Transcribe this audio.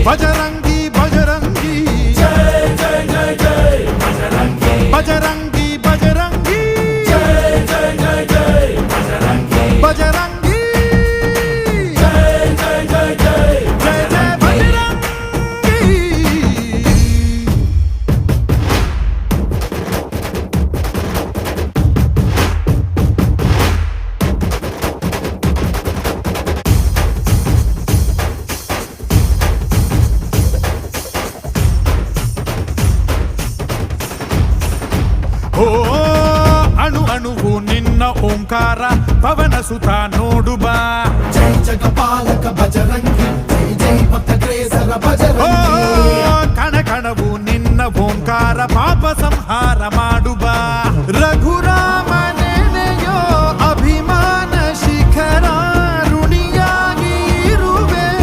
बजरंगी बजरंगी जय जय जय जय बजरंगी बजरंगी बजरंगी जय जय जय जय बजरंगी बजरंगी जय जय जय जय जय जय बजरंगी ಓ ಅಣು ಅಣುವು ನಿನ್ನ ಓಂಕಾರ ಪವನ ಸುತ ನೋಡು ಬಾ जय जगपालक बजरंगी